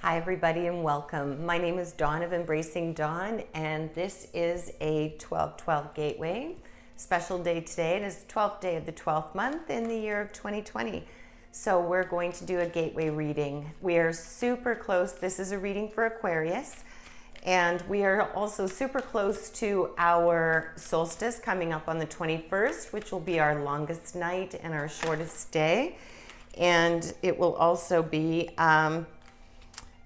Hi everybody and welcome. My name is Dawn of Embracing Dawn and this is a 12/12 Gateway. Special day today. It is the 12th day of the 12th month in the year of 2020. So we're going to do a gateway reading. We are super close. This is a reading for Aquarius. And we are also super close to our solstice coming up on the 21st, which will be our longest night and our shortest day. And it will also be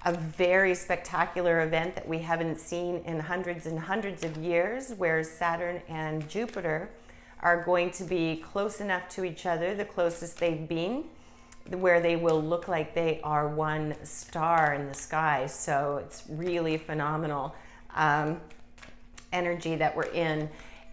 a very spectacular event that we haven't seen in hundreds and hundreds of years, where Saturn and Jupiter are going to be close enough to each other, the closest they've been, where they will look like they are one star in the sky. So it's really phenomenal energy that we're in.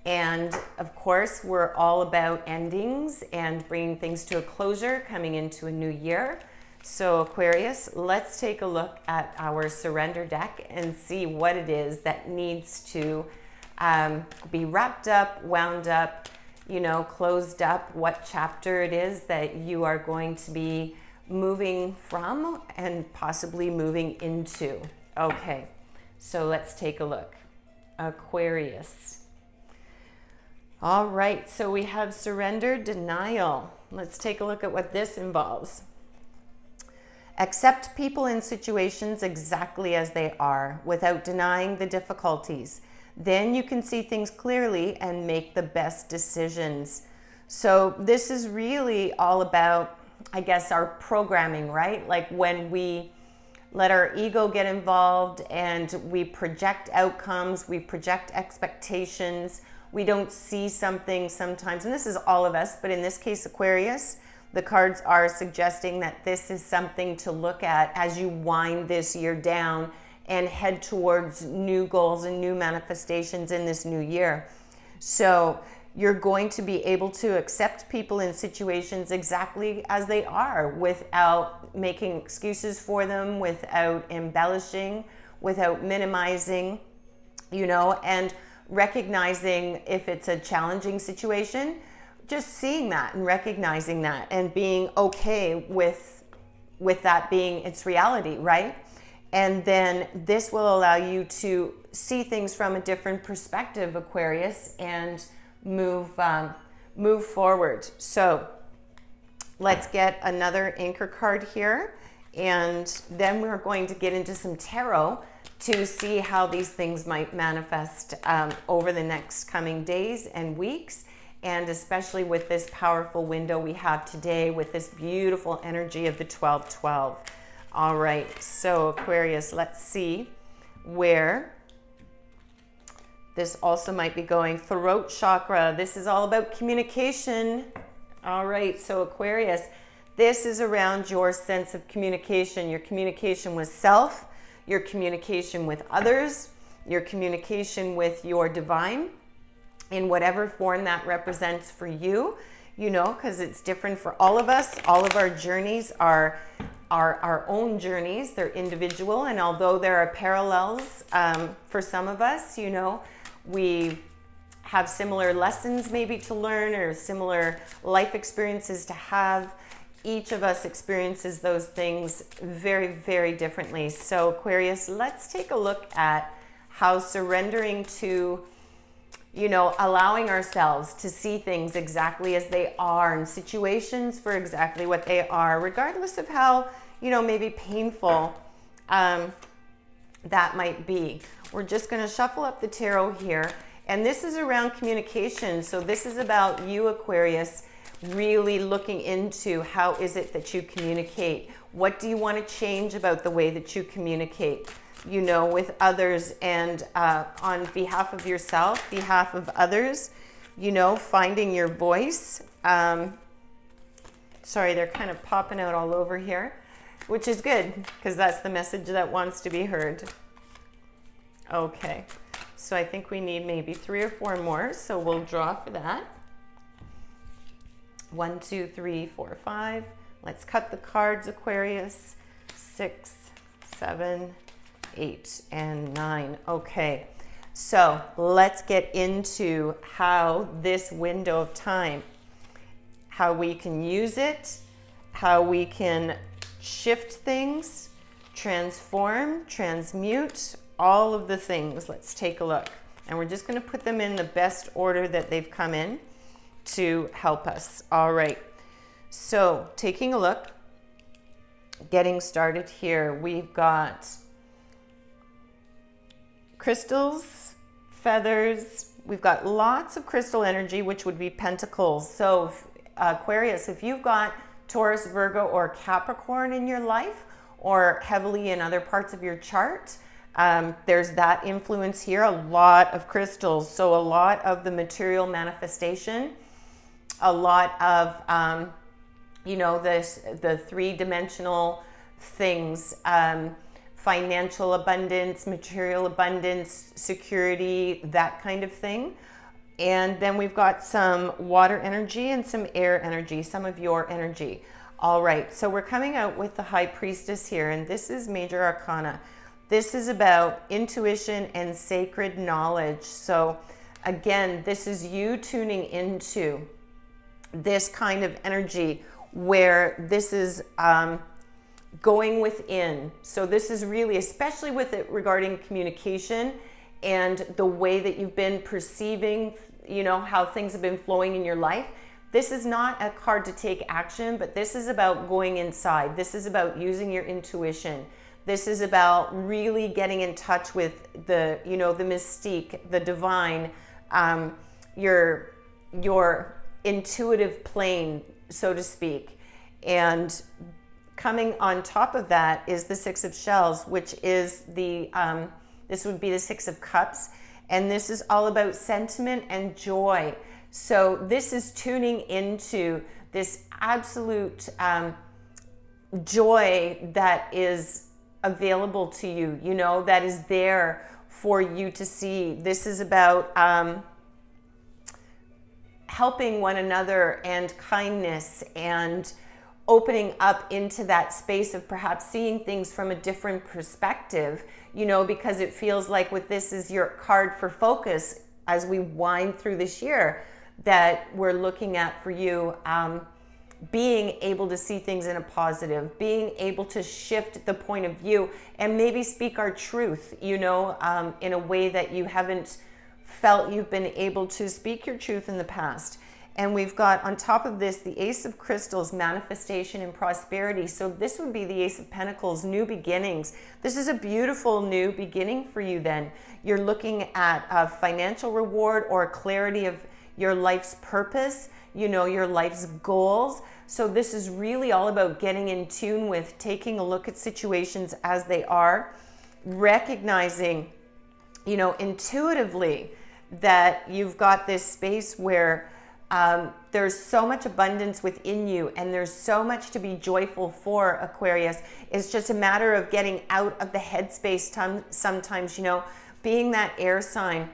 And of course, we're all about endings and bringing things to a closure, coming into a new year. So Aquarius, let's take a look at our surrender deck and see what it is that needs to be wrapped up, wound up, closed up, what chapter it is that you are going to be moving from and possibly moving into. Okay, so let's take a look. Aquarius. All right, so we have surrender, denial. Let's take a look at what this involves. Accept people and situations exactly as they are without denying the difficulties. Then you can see things clearly and make the best decisions. So this is really all about, I guess, our programming, right? Like when we let our ego get involved and we project outcomes, we project expectations, we don't see something sometimes, and this is all of us, but in this case, Aquarius, the cards are suggesting that this is something to look at as you wind this year down and head towards new goals and new manifestations in this new year. So you're going to be able to accept people in situations exactly as they are without making excuses for them, without embellishing, without minimizing, and recognizing if it's a challenging situation, just seeing that and recognizing that and being okay with that being its reality, right? And then this will allow you to see things from a different perspective, Aquarius, and move forward. So let's get another anchor card here, and then we're going to get into some tarot to see how these things might manifest over the next coming days and weeks. And especially with this powerful window we have today with this beautiful energy of the 12/12. All right, so Aquarius, let's see where this also might be going. Throat chakra, this is all about communication. All right, so Aquarius, this is around your sense of communication, your communication with self, your communication with others, your communication with your divine, in whatever form that represents for you, because it's different for all of us. All of our journeys are our own journeys. They're individual. And although there are parallels for some of us, we have similar lessons maybe to learn or similar life experiences to have. Each of us experiences those things very, very differently. So Aquarius, let's take a look at how surrendering to allowing ourselves to see things exactly as they are and situations for exactly what they are, regardless of how, maybe painful that might be. We're just going to shuffle up the tarot here. And this is around communication. So this is about you, Aquarius, really looking into how is it that you communicate? What do you want to change about the way that you communicate? With others and on behalf of yourself, behalf of others, finding your voice. Sorry, they're kind of popping out all over here, which is good because that's the message that wants to be heard. Okay, so I think we need maybe 3 or 4 more, so we'll draw for that. 1, 2, 3, 4, 5. Let's cut the cards, Aquarius. 6, 7, 8, and 9. Okay, so let's get into how this window of time, how we can use it, how we can shift things, transform, transmute, all of the things. Let's take a look. And we're just going to put them in the best order that they've come in to help us. All right. So taking a look, getting started here, we've got crystals, feathers, we've got lots of crystal energy, which would be pentacles. So Aquarius, if you've got Taurus, Virgo, or Capricorn in your life, or heavily in other parts of your chart, there's that influence here. A lot of crystals, so a lot of the material manifestation, a lot of the three-dimensional things, financial abundance, material abundance, security, that kind of thing. And then we've got some water energy and some air energy, some of your energy. All right, so we're coming out with the High Priestess here, and this is Major Arcana. This is about intuition and sacred knowledge. So again, this is you tuning into this kind of energy where this is going within. So this is really, especially with it regarding communication and the way that you've been perceiving, how things have been flowing in your life. This is not a card to take action, but this is about going inside. This is about using your intuition. This is about really getting in touch with the mystique, the divine, your intuitive plane, so to speak. And coming on top of that is the Six of Shells, which is this would be the Six of Cups. And this is all about sentiment and joy. So this is tuning into this absolute joy that is available to you, that is there for you to see. This is about helping one another and kindness and opening up into that space of perhaps seeing things from a different perspective, because it feels like with this is your card for focus as we wind through this year that we're looking at for you, being able to see things in a positive, being able to shift the point of view and maybe speak our truth, in a way that you haven't felt you've been able to speak your truth in the past. And we've got on top of this, the Ace of Crystals, manifestation and prosperity. So this would be the Ace of Pentacles, new beginnings. This is a beautiful new beginning for you then. You're looking at a financial reward or clarity of your life's purpose, your life's goals. So this is really all about getting in tune with taking a look at situations as they are, recognizing, intuitively that you've got this space where there's so much abundance within you and there's so much to be joyful for, Aquarius. It's just a matter of getting out of the headspace sometimes, being that air sign.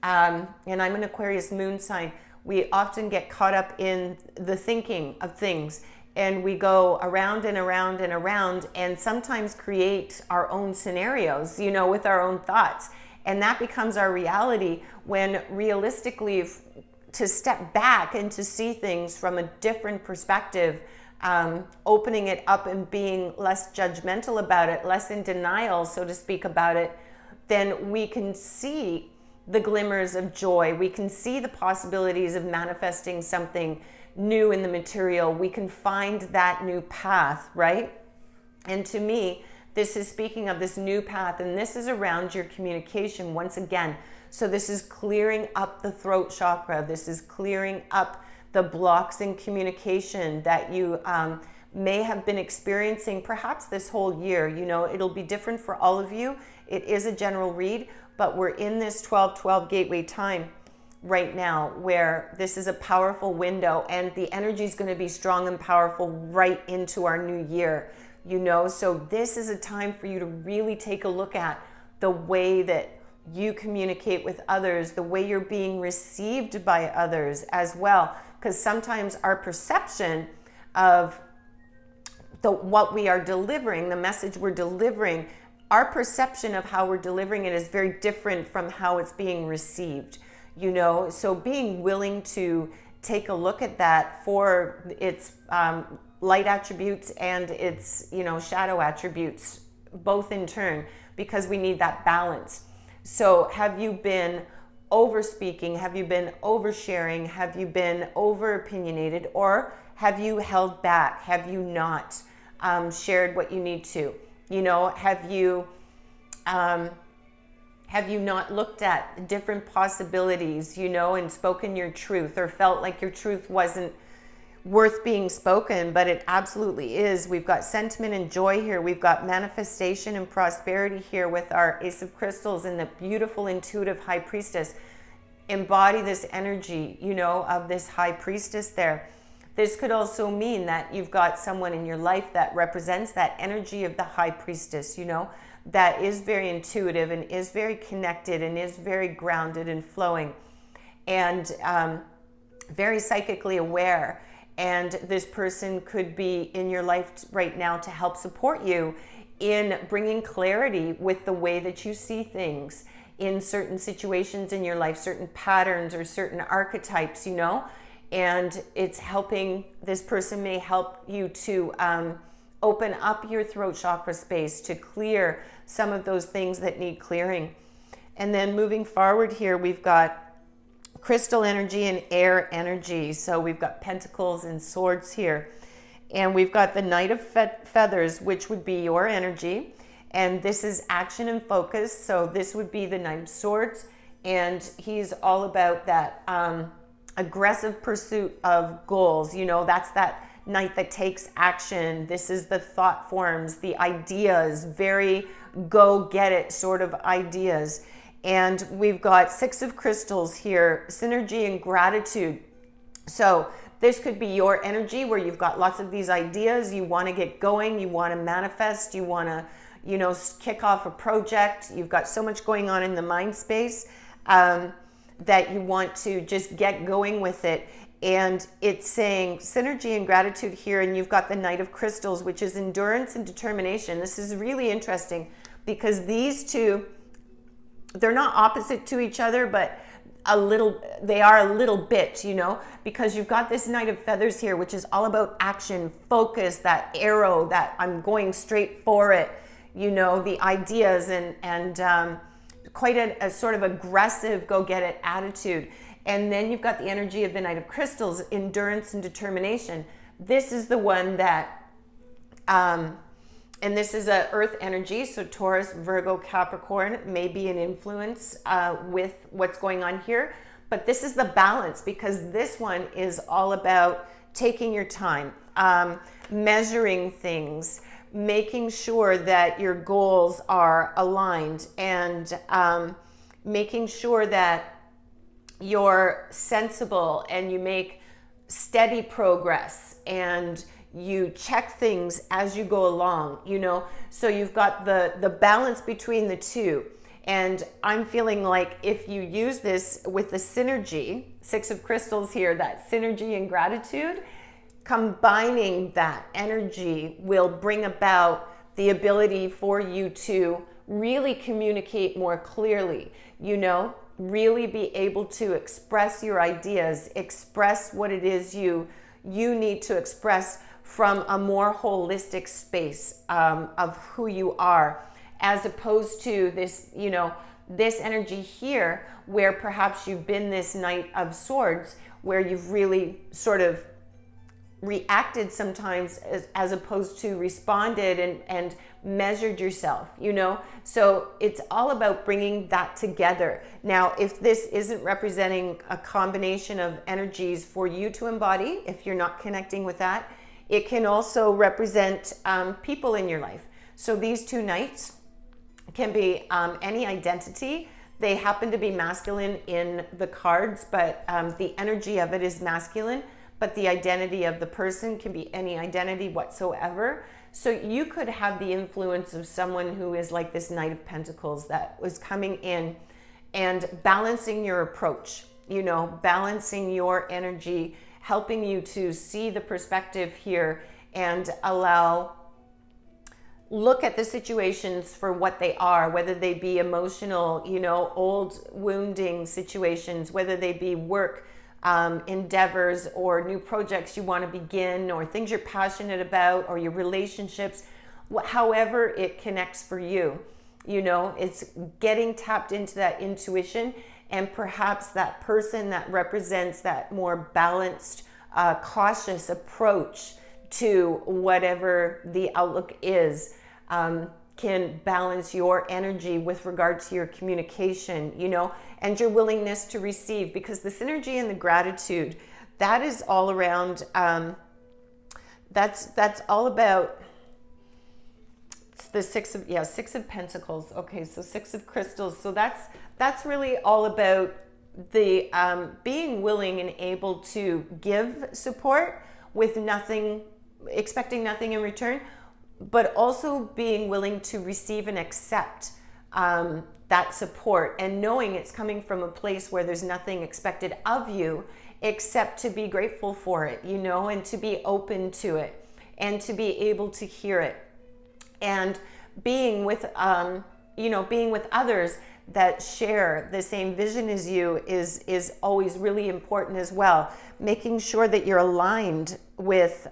And I'm an Aquarius moon sign. We often get caught up in the thinking of things and we go around and around and around and sometimes create our own scenarios, with our own thoughts. And that becomes our reality when realistically, to step back and to see things from a different perspective, opening it up and being less judgmental about it, less in denial, so to speak, about it, then we can see the glimmers of joy. We can see the possibilities of manifesting something new in the material. We can find that new path, right? And to me, this is speaking of this new path, and this is around your communication once again. So this is clearing up the throat chakra. This is clearing up the blocks in communication that you may have been experiencing perhaps this whole year. It'll be different for all of you. It is a general read, but we're in this 12/12 gateway time right now where this is a powerful window and the energy is going to be strong and powerful right into our new year. So this is a time for you to really take a look at the way that you communicate with others, the way you're being received by others as well. Because sometimes our perception of what we are delivering, the message we're delivering, our perception of how we're delivering it is very different from how it's being received. So being willing to take a look at that for its light attributes and its shadow attributes both in turn, because we need that balance. So have you been over speaking? Have you been oversharing? Have you been over opinionated? Or have you held back? Have you not shared what you need to? You know, have you not looked at different possibilities, you know, and spoken your truth, or felt like your truth wasn't worth being spoken, but it absolutely is. We've got sentiment and joy here. We've got manifestation and prosperity here with our Ace of Crystals and the beautiful intuitive High Priestess. Embody this energy, you know, of this High Priestess there. This could also mean that you've got someone in your life that represents that energy of the High Priestess, you know, that is very intuitive and is very connected and is very grounded and flowing and very psychically aware. And this person could be in your life right now to help support you in bringing clarity with the way that you see things in certain situations in your life, certain patterns or certain archetypes, you know, and it's helping, this person may help you to open up your throat chakra space to clear some of those things that need clearing. And then moving forward here, we've got crystal energy and air energy. So we've got pentacles and swords here. And we've got the Knight of Feathers, which would be your energy. And this is action and focus. So this would be the Knight of Swords. And he's all about that aggressive pursuit of goals. You know, that's that knight that takes action. This is the thought forms, the ideas, very go get it sort of ideas. And we've got Six of Crystals here, synergy and gratitude. So this could be your energy where you've got lots of these ideas, you want to get going, you want to manifest, you want to, you know, kick off a project. You've got so much going on in the mind space that you want to just get going with it. And it's saying synergy and gratitude here. And you've got the Knight of Crystals, which is endurance and determination. This is really interesting because these two, they're not opposite to each other, but they are a little bit, you know, because you've got this Knight of Feathers here, which is all about action, focus, that arrow, that I'm going straight for it, you know, the ideas and quite a sort of aggressive go get it attitude. And then you've got the energy of the Knight of Crystals, endurance and determination. This is the one that, and this is a earth energy, so Taurus, Virgo, Capricorn may be an influence with what's going on here. But this is the balance, because this one is all about taking your time, measuring things, making sure that your goals are aligned, and making sure that you're sensible and you make steady progress and you check things as you go along, you know. So you've got the balance between the two. And I'm feeling like if you use this with the synergy, Six of Crystals here, that synergy and gratitude, combining that energy will bring about the ability for you to really communicate more clearly, you know, really be able to express your ideas, express what it is you need to express from a more holistic space of who you are, as opposed to this, you know, this energy here where perhaps you've been this Knight of Swords, where you've really sort of reacted sometimes as opposed to responded and measured yourself, you know. So it's all about bringing that together. Now, if this isn't representing a combination of energies for you to embody, if you're not connecting with that, it can also represent people in your life. So these two knights can be any identity. They happen to be masculine in the cards, but the energy of it is masculine. But the identity of the person can be any identity whatsoever. So you could have the influence of someone who is like this Knight of Pentacles that was coming in and balancing your approach, you know, balancing your energy, helping you to see the perspective here and look at the situations for what they are, whether they be emotional, you know, old wounding situations, whether they be work endeavors or new projects you want to begin, or things you're passionate about, or your relationships. however it connects for you. You know, it's getting tapped into that intuition, and perhaps that person that represents that more balanced, cautious approach to whatever the outlook is, can balance your energy with regard to your communication, you know, and your willingness to receive, because the synergy and the gratitude, that is all around, that's all about the six of Pentacles. Okay, so Six of Crystals. So that's really all about the being willing and able to give support with nothing, expecting nothing in return, but also being willing to receive and accept that support, and knowing it's coming from a place where there's nothing expected of you except to be grateful for it, you know, and to be open to it and to be able to hear it. And being with, you know, being with others that share the same vision as you is always really important as well. Making sure that you're aligned with,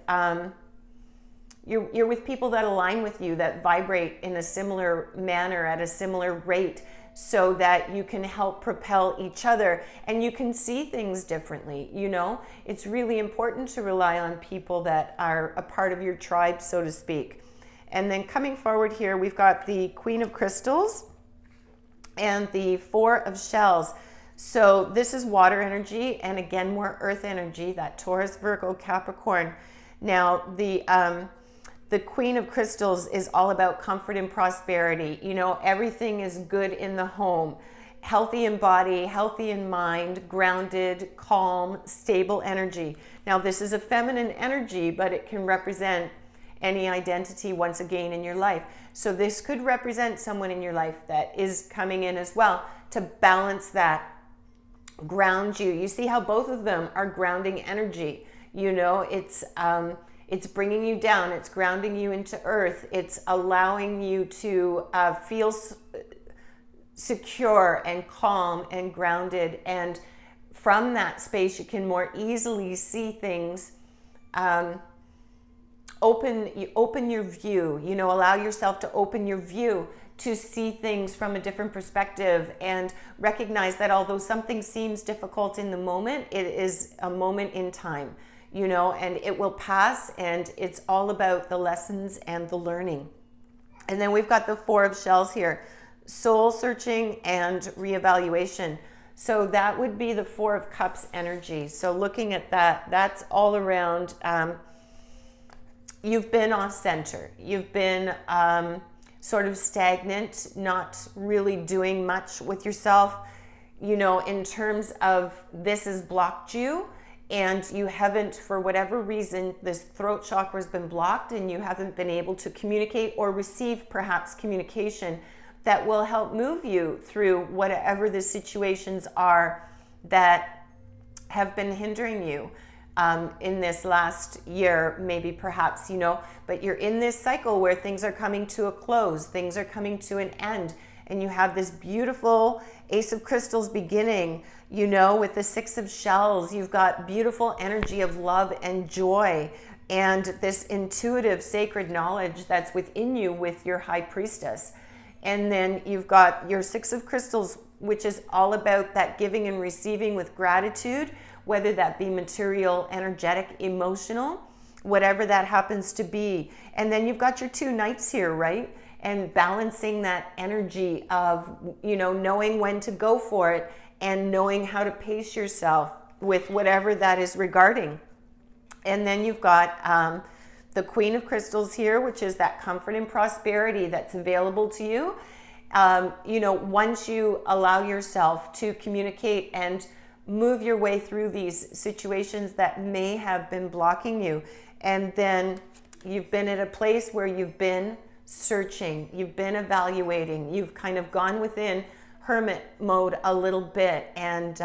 you're with people that align with you, that vibrate in a similar manner at a similar rate, so that you can help propel each other and you can see things differently. You know, it's really important to rely on people that are a part of your tribe, so to speak. And then coming forward here, we've got the Queen of Crystals and the Four of Shells. So this is water energy, and again, more earth energy, that Taurus, Virgo, Capricorn. Now, the Queen of Crystals is all about comfort and prosperity. You know, everything is good in the home. Healthy in body, healthy in mind, grounded, calm, stable energy. Now, this is a feminine energy, but it can represent any identity once again in your life. So this could represent someone in your life that is coming in as well to balance that, ground you. You see how both of them are grounding energy. You know, it's bringing you down, it's grounding you into earth, it's allowing you to feel secure and calm and grounded, and from that space you can more easily see things. Open your view, you know, allow yourself to open your view to see things from a different perspective, and recognize that although something seems difficult in the moment, it is a moment in time, you know, and it will pass, and it's all about the lessons and the learning. And then we've got the Four of Shells here, soul searching and reevaluation. So that would be the Four of Cups energy. So looking at that, that's all around, you've been off center. You've been sort of stagnant, not really doing much with yourself, you know, in terms of this has blocked you, and you haven't, for whatever reason, this throat chakra has been blocked, and you haven't been able to communicate or receive perhaps communication that will help move you through whatever the situations are that have been hindering you. In this last year, maybe perhaps, you know, but you're in this cycle where things are coming to a close, things are coming to an end, and you have this beautiful Ace of Crystals beginning, you know, with the Six of Shells. You've got beautiful energy of love and joy, and this intuitive sacred knowledge that's within you with your High Priestess. And then you've got your Six of Crystals, which is all about that giving and receiving with gratitude, whether that be material, energetic, emotional, whatever that happens to be. And then you've got your two Knights here, right? And balancing that energy of, you know, knowing when to go for it and knowing how to pace yourself with whatever that is regarding. And then you've got the Queen of Crystals here, which is that comfort and prosperity that's available to you. You know, once you allow yourself to communicate and move your way through these situations that may have been blocking you. And then you've been at a place where you've been searching, you've been evaluating, you've kind of gone within hermit mode a little bit, and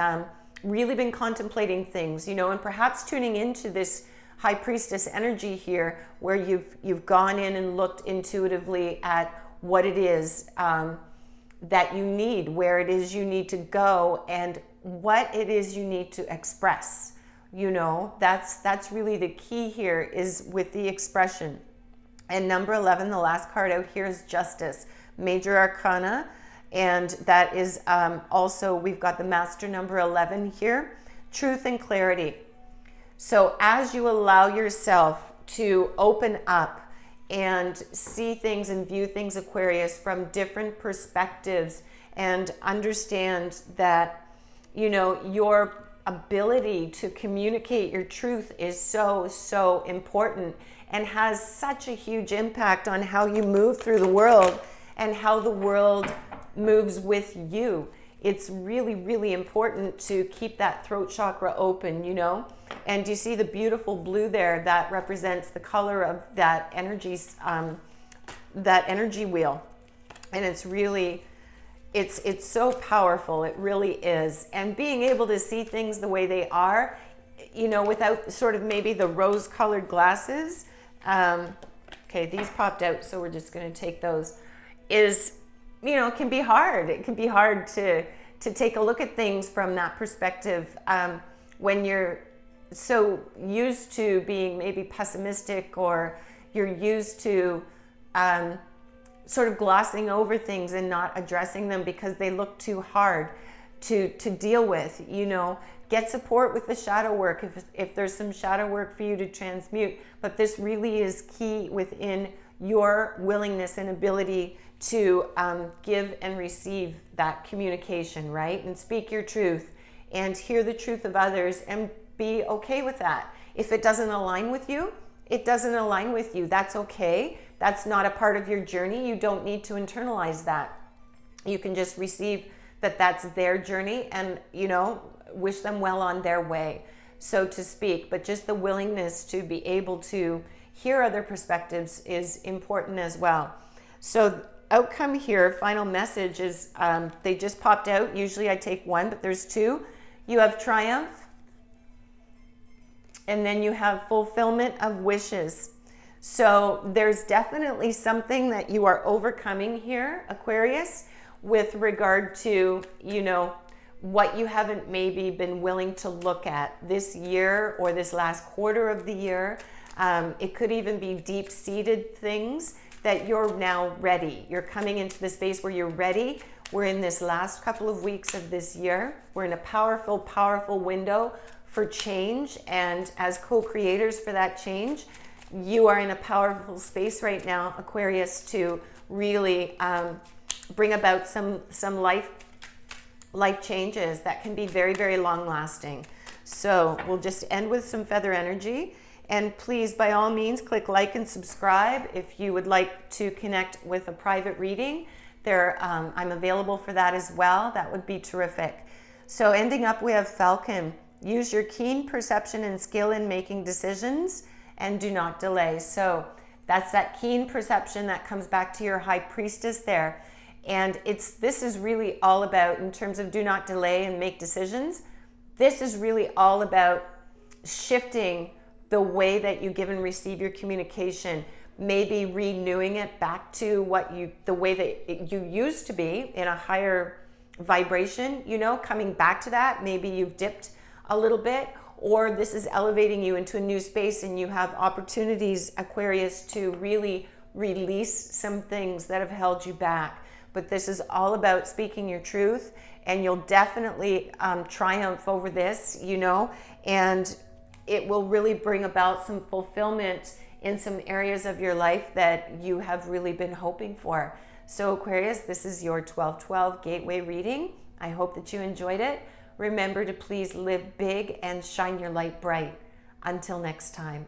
really been contemplating things, you know, and perhaps tuning into this High Priestess energy here, where you've gone in and looked intuitively at what it is that you need, where it is you need to go, and what it is you need to express. You know, that's really the key here, is with the expression. And number 11, the last card out here, is Justice, Major Arcana. And that is also, we've got the Master number 11 here, Truth and Clarity. So as you allow yourself to open up and see things and view things, Aquarius, from different perspectives, and understand that, you know, your ability to communicate your truth is so, so important and has such a huge impact on how you move through the world and how the world moves with you. It's really, really important to keep that throat chakra open, you know. And you see the beautiful blue there that represents the color of that energy wheel. And it's really, it's so powerful. It really is. And being able to see things the way they are, you know, without sort of maybe the rose-colored glasses. Okay, these popped out, so we're just going to take those. Is, you know, it can be hard. It can be hard to take a look at things from that perspective when you're so used to being maybe pessimistic, or you're used to sort of glossing over things and not addressing them because they look too hard to deal with. You know, get support with the shadow work if there's some shadow work for you to transmute. But this really is key within your willingness and ability to give and receive that communication, right? And speak your truth and hear the truth of others and be okay with that. If it doesn't align with you, it doesn't align with you. That's okay. That's not a part of your journey. You don't need to internalize that. You can just receive that that's their journey and, you know, wish them well on their way, so to speak. But just the willingness to be able to hear other perspectives is important as well. So outcome here, final message is, they just popped out. Usually I take one, but there's two. You have triumph, and then you have fulfillment of wishes. So there's definitely something that you are overcoming here, Aquarius, with regard to, you know, what you haven't maybe been willing to look at this year or this last quarter of the year. It could even be deep-seated things that you're now ready. You're coming into the space where you're ready. We're in this last couple of weeks of this year. We're in a powerful, powerful window for change. And as co-creators for that change, you are in a powerful space right now, Aquarius, to really bring about some life changes that can be very, very long lasting. So we'll just end with some feather energy. And please, by all means, click like and subscribe if you would like to connect with a private reading. I'm available for that as well. That would be terrific. So ending up, we have Falcon. Use your keen perception and skill in making decisions and do not delay. So that's that keen perception that comes back to your High Priestess there. And this is really all about, in terms of do not delay and make decisions, this is really all about shifting the way that you give and receive your communication, maybe renewing it back to the way that you used to be in a higher vibration, you know, coming back to that. Maybe you've dipped a little bit, or this is elevating you into a new space and you have opportunities, Aquarius, to really release some things that have held you back. But this is all about speaking your truth, and you'll definitely triumph over this, you know, and it will really bring about some fulfillment in some areas of your life that you have really been hoping for. So Aquarius, this is your 12/12 Gateway reading. I hope that you enjoyed it. Remember to please live big and shine your light bright. Until next time.